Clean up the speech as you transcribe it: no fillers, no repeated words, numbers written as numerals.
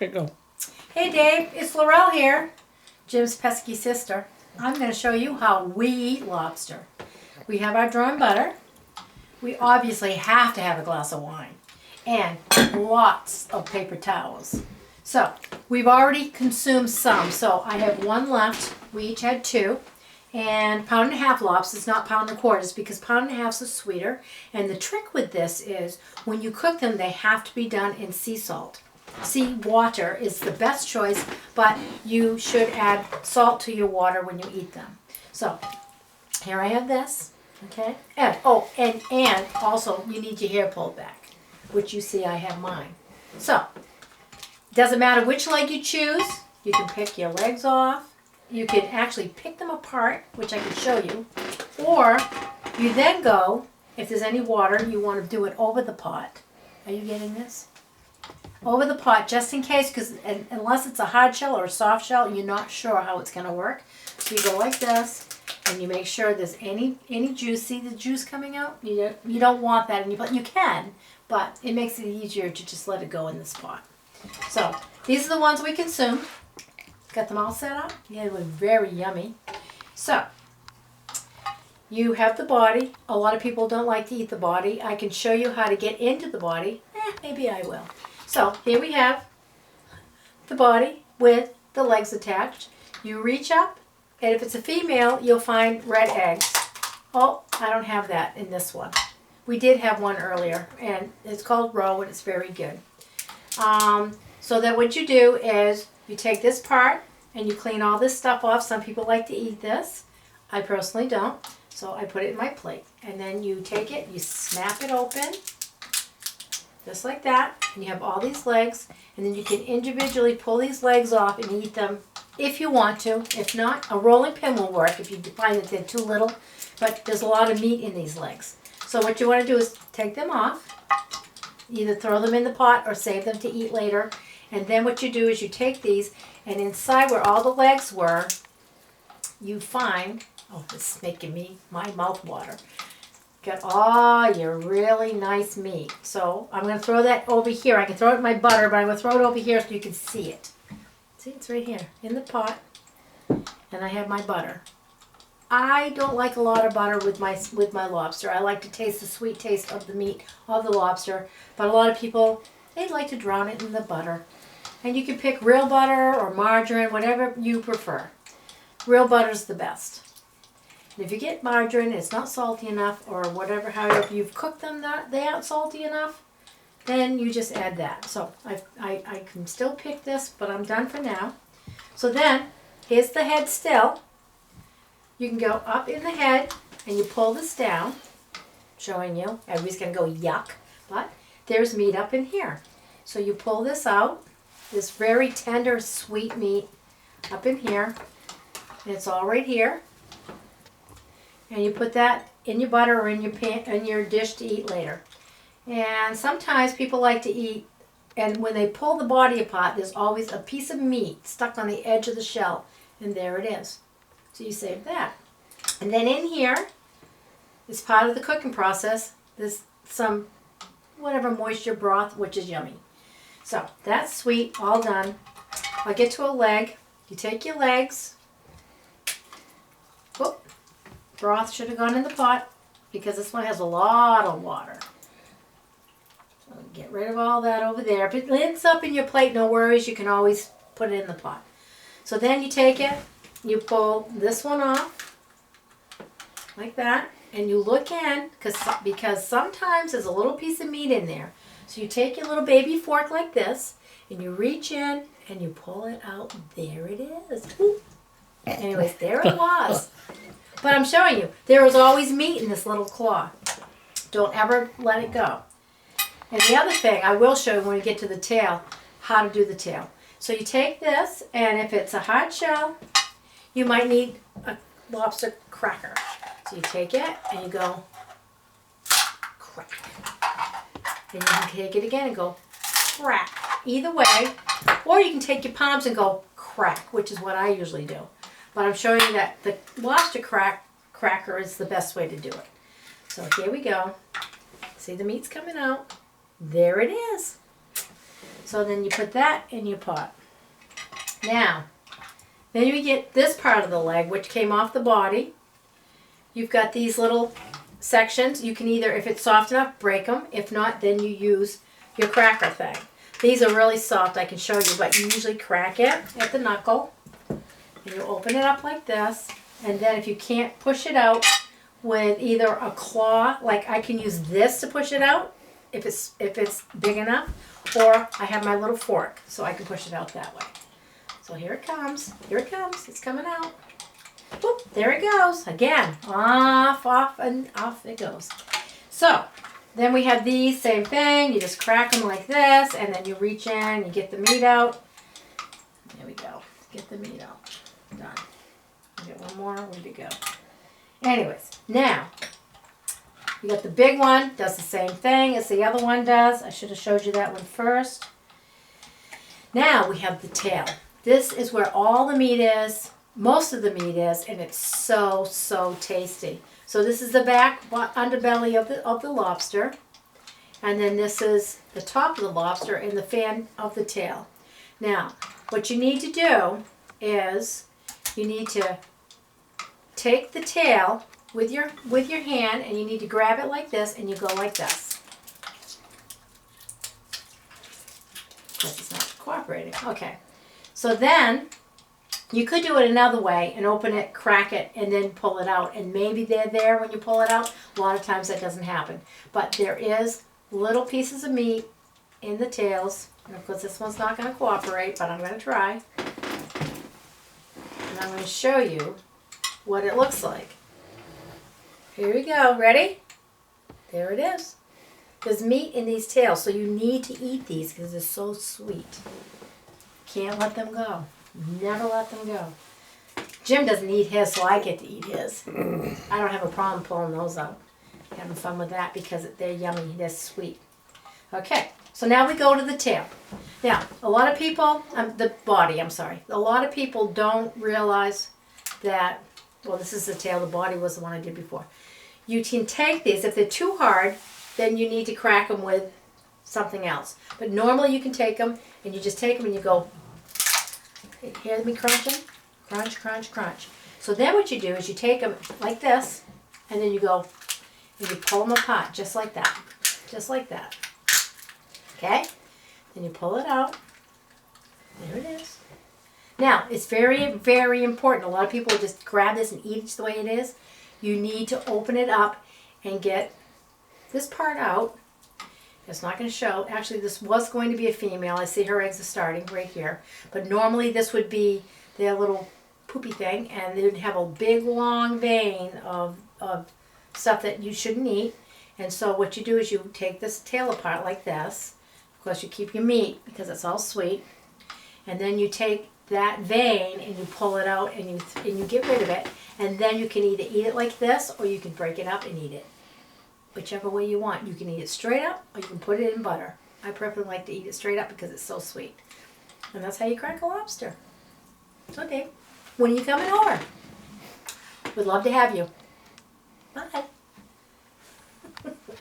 Here you go. Hey Dave, it's Lorelle here, Jim's pesky sister. I'm going to show you how we eat lobster. We have our drawn butter. We obviously have to have a glass of wine and lots of paper towels. So we've already consumed some, so I have one left. We each had two. And pound and a half lobsters, not pound and quarters, because pound and a half is sweeter. And the trick with this is when you cook them, they have to be done in sea salt. Sea water is the best choice, but you should add salt to your water when you eat them. So here I have this, okay? And and also you need your hair pulled back, which you see I have mine. So doesn't matter which leg you choose. You can pick your legs off. You can actually pick them apart, which I can show you. Or you then go, if there's any water, you want to do it over the pot. Are you getting this? Over the pot, just in case, because unless it's a hard shell or a soft shell, you're not sure how it's going to work. So you go like this, and you make sure there's any juice. See the juice coming out? You don't want that in your pot. You can, but it makes it easier to just let it go in this pot. So these are the ones we consumed. Got them all set up? Yeah, they were very yummy. So, you have the body. A lot of people don't like to eat the body. I can show you how to get into the body. Maybe I will. So, here we have the body with the legs attached. You reach up, and if it's a female, you'll find red eggs. Oh, I don't have that in this one. We did have one earlier, and it's called roe, and it's very good. So then what you do is you take this part and you clean all this stuff off. Some people like to eat this. I personally don't. So I put it in my plate. And then you take it, you snap it open, just like that. And you have all these legs. And then you can individually pull these legs off and eat them if you want to. If not, a rolling pin will work if you find that they're too little. But there's a lot of meat in these legs. So what you want to do is take them off. Either throw them in the pot or save them to eat later. And then what you do is you take these, and inside where all the legs were, you find, oh, this is making my mouth water. Got all your really nice meat. So I'm going to throw that over here. I can throw it in my butter, but I'm going to throw it over here so you can see it. See, it's right here in the pot. And I have my butter. I don't like a lot of butter with my lobster. I like to taste the sweet taste of the meat of the lobster. But a lot of people, they like to drown it in the butter. And you can pick real butter or margarine, whatever you prefer. Real butter's the best. And if you get margarine, it's not salty enough, or whatever, however you've cooked them, they aren't salty enough, then you just add that. So I can still pick this, but I'm done for now. So then, here's the head still. You can go up in the head, and you pull this down, showing you. Everybody's going to go yuck, but there's meat up in here. So you pull this out. This very tender, sweet meat up in here. And it's all right here. And you put that in your butter or in your dish to eat later. And sometimes people like to eat, and when they pull the body apart, there's always a piece of meat stuck on the edge of the shell. And there it is. So you save that. And then in here, as part of the cooking process, there's some whatever moisture broth, which is yummy. So that's sweet, all done. I'll get to a leg. You take your legs. Whoop. Broth should have gone in the pot because this one has a lot of water. So get rid of all that over there. If it ends up in your plate, no worries. You can always put it in the pot. So then you take it, you pull this one off like that, and you look in because sometimes there's a little piece of meat in there. So you take your little baby fork like this, and you reach in, and you pull it out. There it is. Ooh. Anyways, there it was. But I'm showing you, there is always meat in this little claw. Don't ever let it go. And the other thing, I will show you when we get to the tail, how to do the tail. So you take this, and if it's a hard shell, you might need a lobster cracker. So you take it, and you go crack. Then you can take it again and go crack. Either way. Or you can take your palms and go crack, which is what I usually do. But I'm showing you that the lobster cracker is the best way to do it. So here we go. See the meat's coming out. There it is. So then you put that in your pot. Now, then you get this part of the leg, which came off the body. You've got these little sections. You can either, if it's soft enough, break them. If not, then you use your cracker thing. These are really soft, I can show you, but you usually crack it at the knuckle. And you open it up like this. And then if you can't push it out with either a claw, like I can use this to push it out, if it's big enough, or I have my little fork, so I can push it out that way. So here it comes. Here it comes. It's coming out. Boop, there it goes. Again, off, and off it goes. So, then we have these, same thing. You just crack them like this, and then you reach in, you get the meat out. There we go. Get the meat out. Done. Get one more, we're to go. Anyways, now, you got the big one, does the same thing as the other one does. I should have showed you that one first. Now we have the tail. This is where all the meat is, most of the meat is, and it's so, so tasty. So this is the back underbelly of the lobster. And then this is the top of the lobster and the fan of the tail. Now, what you need to do is you need to take the tail with your hand, and you need to grab it like this, and you go like this. Because it's not cooperating. Okay. So then you could do it another way and open it, crack it, and then pull it out. And maybe they're there when you pull it out. A lot of times that doesn't happen. But there is little pieces of meat in the tails. And of course this one's not going to cooperate, but I'm going to try. And I'm going to show you what it looks like. Here we go. Ready? There it is. There's meat in these tails, so you need to eat these because they're so sweet. Can't let them go. Never let them go. Jim doesn't eat his, so I get to eat his. I don't have a problem pulling those out. Having fun with that because they're yummy. They're sweet. Okay, so now we go to the tail. Now, a lot of people, the body, I'm sorry. A lot of people don't realize that, well, this is the tail. The body was the one I did before. You can take these. If they're too hard, then you need to crack them with something else. But normally you can take them, and you just take them and you go, hear me crunching? Crunch, crunch, crunch. So then what you do is you take them like this, and then you go, and you pull them apart, just like that. Just like that. Okay? Then you pull it out. There it is. Now, it's very, very important. A lot of people just grab this and eat it just the way it is. You need to open it up and get this part out. It's not going to show. Actually, this was going to be a female. I see her eggs are starting right here. But normally this would be their little poopy thing, and they would have a big, long vein of stuff that you shouldn't eat. And so what you do is you take this tail apart like this. Of course, you keep your meat because it's all sweet. And then you take that vein and you pull it out and you get rid of it. And then you can either eat it like this or you can break it up and eat it. Whichever way you want. You can eat it straight up or you can put it in butter. I prefer like to eat it straight up because it's so sweet. And that's how you crack a lobster. So Dave, when are you coming over? We'd love to have you. Bye.